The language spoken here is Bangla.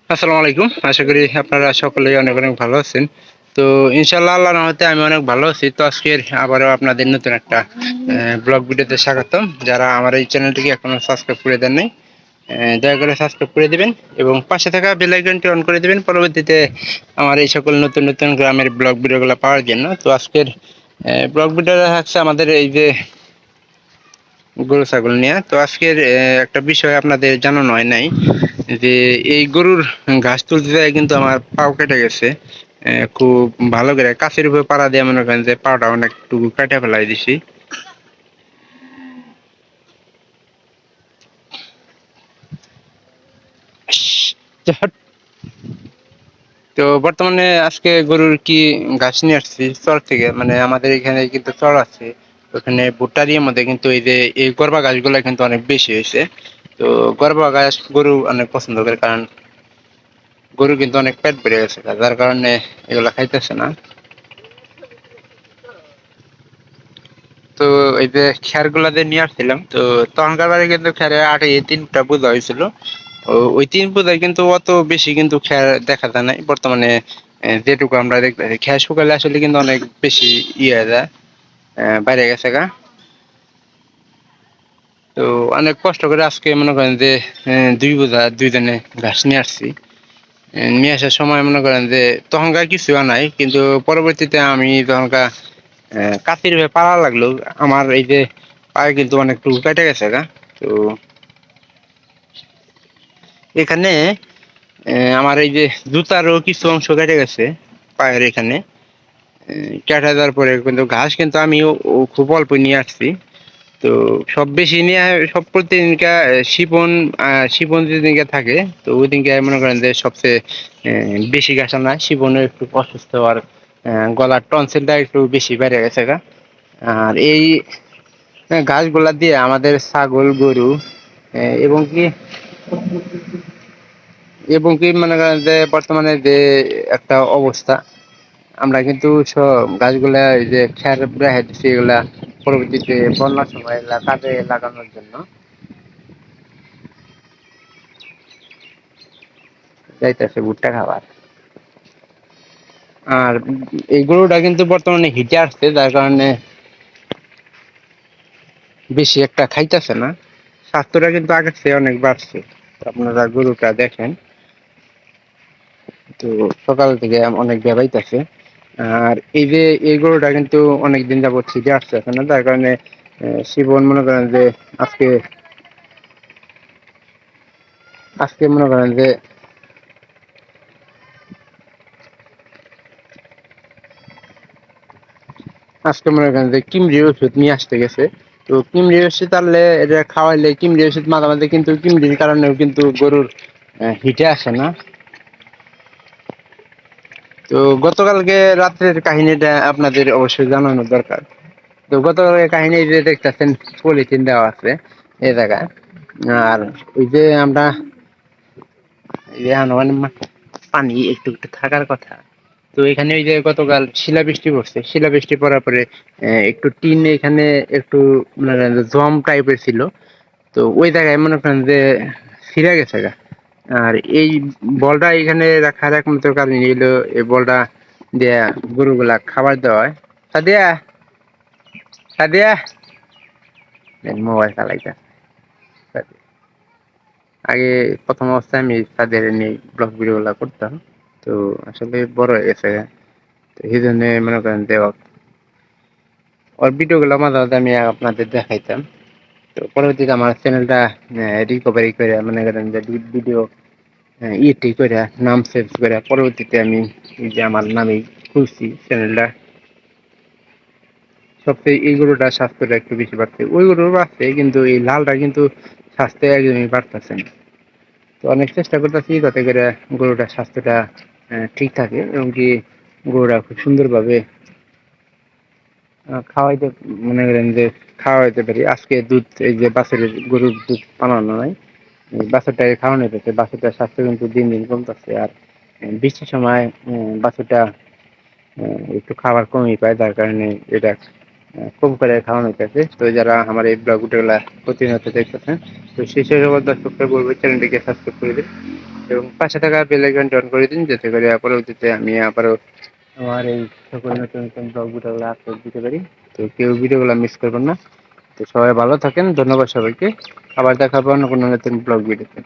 আসসালামু আলাইকুম। আশা করি আপনারা সকলেই অনেক, অনেক ভালো আছেন। তো ইনশাআল্লাহ আল্লাহর রহমতে আমি অনেক ভালো আছি। তো আজকের আবারও আপনাদের নতুন একটা ব্লগ ভিডিওতে স্বাগতম। যারা আমার এই চ্যানেলটিকে এখনো সাবস্ক্রাইব করে দেন নাই, দয়া করে সাবস্ক্রাইব করে দিবেন এবং পাশে থাকা বেল আইকনটি অন করে দিবেন পরবর্তীতে আমার এই সকল নতুন, নতুন গ্রামের ব্লগ ভিডিওগুলো পাওয়ার জন্য। তো আজকের ব্লগ ভিডিওটা থাকছে আমাদের এই যে গরু ছাগল নিয়ে। তো আজকের একটা বিষয় আপনাদের জানানো হয় নাই যে এই গরুর ঘাস তুলতে যায় কিন্তু আমার পাও কেটে গেছে। খুব ভালো করে কাছের উপরে পাড়া দিয়ে মনে করেন যে পাটা অনেকটুকু কেটে ফেলাই দিছি। তো বর্তমানে আজকে গরুর কি ঘাস নিয়ে আসছি চর থেকে, মানে আমাদের এখানে কিন্তু চর আছে, ওখানে ভুট্টারির মধ্যে কিন্তু এই যে এই গরবা ঘাসগুলো কিন্তু অনেক বেশি হয়েছে। তো গরবা ঘাস গরু অনেক পছন্দ করে, কারণ গরু কিন্তু অনেক পেট বেড়ে গেছে, যার কারণে এগুলা খাইতেছে না। তো এই যে খ্যার গুলা দিয়ে নিয়ে আসছিলাম, তো তখনকার বারে কিন্তু খ্যারে আটে তিনটা পূজা হয়েছিল। ওই তিন পূজায় কিন্তু অত বেশি কিন্তু খ্যার দেখা যায় নাই। বর্তমানে যেটুকু আমরা দেখতেছি খ্যার শুকালে আসলে কিন্তু অনেক বেশি ইয়ে হয়ে যায়, বাইরে গেছে গা। তো অনেক কষ্ট করে আজকে মনে করেন যে দুই বোঝা দুই দিনে ঘাস নিয়ে আসছি। নিয়ে আসার সময় মনে করেন যে তখনকার কিছু নাই, কিন্তু পরবর্তীতে আমি তখনকার কাতির ভাবে পাড়া লাগলো। আমার এই যে পায়ে কিন্তু অনেকটুকু কেটে গেছে গা। তো এখানে আমার এই যে জুতারও কিছু অংশ কেটে গেছে পায়ের এখানে। কেটে যাওয়ার পরে কিন্তু ঘাস কিন্তু আমি খুব অল্প নিয়ে আসছি। তো সব বেশি নিয়ে সব প্রতিদিনকা শিপন শিপন যেদিনকে থাকে, তো ওই দিনকে মনে করেন যে সবচেয়ে বেশি ঘাস আনা। শিপনও একটু অসুস্থ আর গলার টনসিলটা একটু বেশি বেড়ে গেছে গা। আর এই ঘাসগুলা দিয়ে আমাদের ছাগল গরু এবং কি মনে করেন যে বর্তমানে যে একটা অবস্থা, আমরা কিন্তু সব গাছগুলা এই যে খ্যার রেখে দিচ্ছি, এগুলা পরবর্তীতে বন্যার সময় এগুলা কাজে লাগানোর জন্য যাইতেছে ভুট্টা খাবার। আর এই গরুটা কিন্তু বর্তমানে হিটে আসছে, যার কারণে বেশি একটা খাইতেছে না। স্বাস্থ্যটা কিন্তু আগের চেয়ে অনেক বাড়ছে। তো আপনারা গরুটা দেখেন, তো সকাল থেকে অনেক বেবাইতেছে। আর এই যে এই গরুটা কিন্তু অনেকদিন যাবত হিটে আসছে না, যার কারণে শিবন মনে করেন যে আজকে আজকে মনে করেন যে আজকে মনে করেন যে কিমড়ি ওষুধ নিয়ে আসতে গেছে। তো কিমড়ি ওষুধ আনলে এটা খাওয়াইলে কিমড়ি ওষুধ মাঝে মাঝে কিন্তু কিমড়ির কারণেও কিন্তু গরুর হিটে আসে না। তো গতকালকে রাত্রের কাহিনীটা আপনাদের অবশ্যই জানানো দরকার। তো গতকালকে কাহিনী যে দেখতেছেন পলিথিন দেওয়া আছে এই জায়গায়। আর ওই যে আমরা এই যে আনুমানিক পানি একটু একটু থাকার কথা। তো এখানে ওই যে গতকাল শিলাবৃষ্টি পড়ছে, শিলাবৃষ্টি পড়ার পরে একটু টিন এখানে একটু মানে জম টাইপের ছিল। তো ওই জায়গায় মনে করেন যে ছিঁড়ে গেছে গা। আর এই বলটা এখানে রাখার একমাত্র কারণ হলো এই বলটা দিয়ে গরুগুলা খাবার দেওয়া হয়। সাদিয়া, সাদিয়া মোবাইল চালাইতা। আগে প্রথম অবস্থায় আমি তাদের নিয়ে ব্লগ ভিডিও গুলা করতাম। তো আসলে বড় হয়ে গেছে গা। তো এই জন্য মনে করেন যে ওর ভিডিও গুলো মাঝে মাঝে আমি আপনাদের দেখাইতাম। তো পরবর্তীতে আমার চ্যানেলটা রিকভারি করে মনে করেন যে ভিডিও ইটি করে নাম সেভ করে পরবর্তীতে আমি এই যে আমার নামে খুলছি চ্যানেলটা। সবচেয়ে এই গরুটার স্বাস্থ্যটা একটু বেশি বাড়ছে, ওই গরুর বাড়ছে কিন্তু এই লালটা কিন্তু স্বাস্থ্য একদমই বাড়তেছে না। তো অনেক চেষ্টা করতেছি যাতে করে গরুটার স্বাস্থ্যটা ঠিক থাকে এবং কি গরুটা খুব সুন্দরভাবে খাওয়াইতে মনে করেন যে খাওয়াইতে পারি। আজকে দুধ এই যে বাছুরের গরুর দুধ বানানো নাই, বাছুরটাকে খাওয়ানো হইতেছে। বাছুরটার স্বাস্থ্য কিন্তু দিন দিন কমতেছে। আর বৃষ্টির সময় বাছুরটা একটু খাবার কমই পায়, যার কারণে এটা কম করে খাওয়ানো হইতেছে। তো যারা আমার এই ব্লগ ভিডিওগুলা প্রতিনিয়ত দেখতেছেন, তো সেই সকল দর্শককে বলবো চ্যানেলটিকে সাবস্ক্রাইব করে দিন এবং পাশে থাকা বেল আইকনটি অন করে দিন, যাতে করে পরবর্তীতে আমি আবারও আমার এই সকল নতুন নতুন ব্লগ ভিডিওগুলো আপলোড দিতে পারি। তো কেউ ভিডিওগুলো মিস করবেন না। তো সবাই ভালো থাকেন, ধন্যবাদ সবাইকে। আবার দেখা হবে অন্য কোনো নতুন ব্লগ ভিডিওতে।